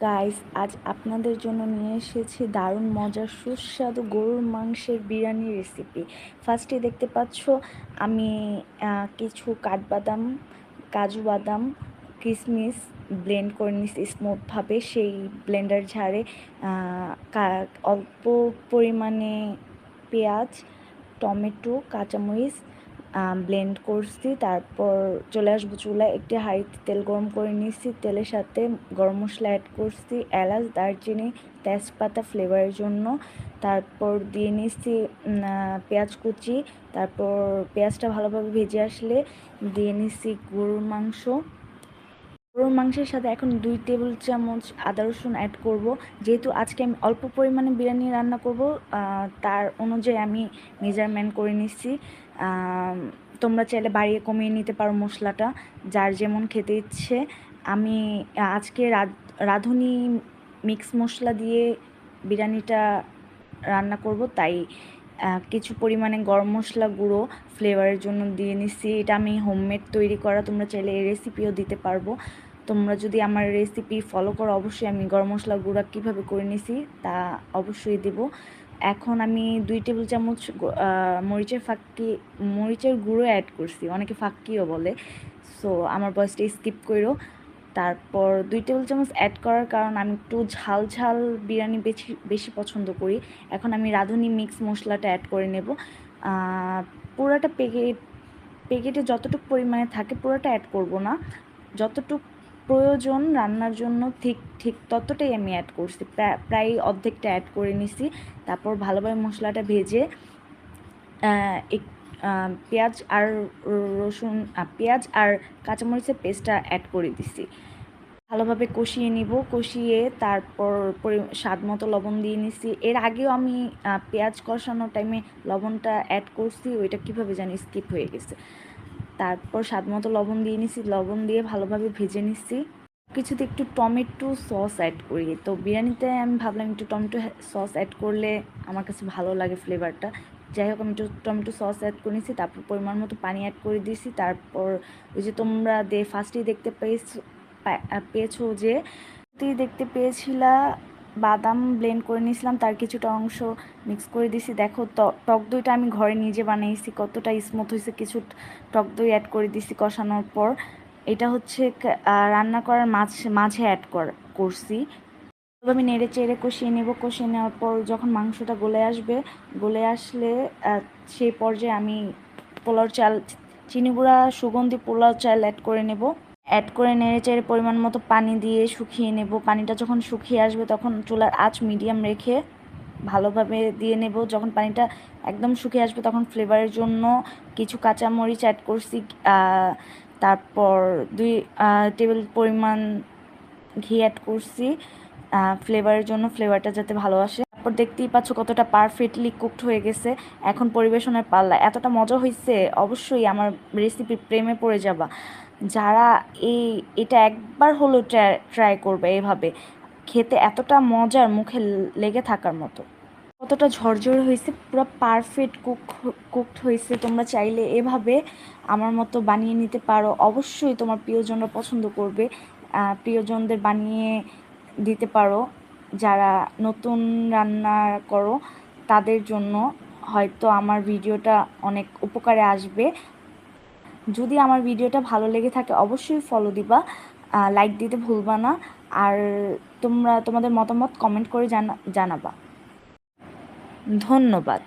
Guys, আজ আপনাদের জন্য নিয়ে এসেছি দারুণ মজার সুস্বাদু গরুর মাংসের বিরিয়ানি রেসিপি। ফার্স্টে দেখতে পাচ্ছ আমি কিছু কাঠবাদাম, কাজু বাদাম, কিশমিশ ব্লেন্ড করে নিচ্ছি স্মুথভাবে। সেই ব্লেন্ডার ঝাড়ে অল্প পরিমাণে পেঁয়াজ, টমেটো, কাঁচামরিচ ব্লেন্ড করছি। তারপর চলে আসবো চুলায়, একটি হাঁড়িতে তেল গরম করে নিয়েছি। তেলের সাথে গরম মশলা অ্যাড করছি, এলাচ, দারচিনি, তেজপাতা ফ্লেভারের জন্য। তারপর দিয়ে নিয়েছি পেঁয়াজ কুচি। তারপর পেঁয়াজটা ভালোভাবে ভেজে আসলে দিয়ে নিয়েছি গরুর মাংস। গরুর মাংসের সাথে এখন 2 টেবিল চামচ আদা রসুন অ্যাড করব। যেহেতু আজকে আমি অল্প পরিমাণে বিরিয়ানি রান্না করব, তার অনুযায়ী আমি মেজারমেন্ট করে নিচ্ছি। তোমরা চাইলে বাড়িয়ে কমিয়ে নিতে পারো মশলাটা, যার যেমন খেতে ইচ্ছে। আমি আজকে রাঁধুনি মিক্স মশলা দিয়ে বিরিয়ানিটা রান্না করব, তাই কিছু পরিমাণে গরম মশলা গুঁড়ো ফ্লেভারের জন্য দিয়ে নিচ্ছি। এটা আমি হোমমেড তৈরি করা, তোমরা চাইলে এই রেসিপিও দিতে পারবো। তোমরা যদি আমার রেসিপি ফলো করো, অবশ্যই আমি গরম মশলা গুঁড়া কীভাবে করে নিছি তা অবশ্যই দেব। এখন আমি 2 টেবিল চামচ মরিচের গুঁড়ো অ্যাড করছি, অনেকে ফাক্কিও বলে, সো আমার ভয়েসটা স্কিপ করো। তারপর 2 টেবিল চামচ অ্যাড করার কারণ আমি একটু ঝাল ঝাল বিরিয়ানি বেশি পছন্দ করি। এখন আমি রাঁধুনি মিক্স মশলাটা অ্যাড করে নেব। পুরোটা প্যাকেটে যতটুকু পরিমাণে থাকে পুরোটা অ্যাড করব না, যতটুকু প্রয়োজন রান্নার জন্য ঠিক ততটাই আমি অ্যাড করছি, প্রায় অর্ধেকটা অ্যাড করে নিছি। তারপর ভালোভাবে মশলাটা ভেজে পেঁয়াজ আর পেঁয়াজ আর কাঁচামরিচের পেস্টটা অ্যাড করে দিছি। ভালোভাবে কষিয়ে নিব, কষিয়ে তারপর স্বাদ মতো লবণ দিয়ে নিছি। এর আগেও আমি পেঁয়াজ কষানোর টাইমে লবণটা অ্যাড করছি, ওইটা কীভাবে জানি স্কিপ হয়ে গেছে। তারপর স্বাদ মতো লবণ দিয়ে নিছি, লবণ দিয়ে ভালোভাবে ভেজে নিচ্ছি। কিছুতে একটু টমেটো সস অ্যাড করি, তো বিরিয়ানিতে আমি ভাবলাম একটু টমেটো সস অ্যাড করলে আমার কাছে ভালো লাগে ফ্লেভারটা। যাই হোক, আমি একটু টমেটো সস অ্যাড করে নিয়েছি, তারপর পরিমাণ মতো পানি অ্যাড করে দিয়েছি। তারপর ওই যে তোমরা ফার্স্টেই পেয়েছো যে দেখতে পেয়েছিলা বাদাম ব্লেন্ড করে নিয়েছিলাম, তার কিছুটা অংশ মিক্স করে দিয়েছি। দেখো, টক দইটা আমি ঘরে নিজে বানিয়েছি, কতটা স্মুথ হয়েছে। কিছু টক দই অ্যাড করে দিয়েছি কষানোর পর। এটা হচ্ছে রান্না করার মাঝে অ্যাড করছি। আমি নেড়ে চেড়ে কষিয়ে নেব। কষিয়ে নেওয়ার পর যখন মাংসটা গলে আসলে সেই পর্যায়ে আমি পোলাও চাল, চিনি গুঁড়া, সুগন্ধি পোলাও চাল অ্যাড করে নেব। অ্যাড করে নেড়ে চেড়ে পরিমাণ মতো পানি দিয়ে শুকিয়ে নেব। পানিটা যখন শুকিয়ে আসবে তখন চুলার আঁচ মিডিয়াম রেখে ভালোভাবে দিয়ে নেব। যখন পানিটা একদম শুকিয়ে আসবে তখন ফ্লেভারের জন্য কিছু কাঁচামরিচ অ্যাড করছি। তারপর 2 টেবিল পরিমাণ ঘি অ্যাড করছি ফ্লেভারের জন্য, ফ্লেভারটা যাতে ভালো আসে। তারপর দেখতেই পাচ্ছ কতটা পারফেক্টলি কুকড হয়ে গেছে। এখন পরিবেশনের পাল্লা। এতটা মজা হয়েছে, অবশ্যই আমার রেসিপি প্রেমে পড়ে যাবা। যারা এটা একবার হলেও ট্রাই করবে, এভাবে খেতে এতটা মজার, মুখে লেগে থাকার মতো। কতটা ঝরঝরে হয়েছে, পুরো পারফেক্ট কুকড হয়েছে। তোমরা চাইলে এভাবে আমার মতো বানিয়ে নিতে পারো, অবশ্যই তোমার প্রিয়জনরা পছন্দ করবে। প্রিয়জনদের বানিয়ে দিতে পারো, যারা নতুন রান্না করো তাদের জন্য হয়তো আমার ভিডিওটা অনেক উপকারে আসবে। যদি আমার ভিডিওটা ভালো লেগে থাকে অবশ্যই ফলো দিবা, লাইক দিতে ভুলবা না। আর তোমরা তোমাদের মতামত কমেন্ট করে জানাবা। ধন্যবাদ।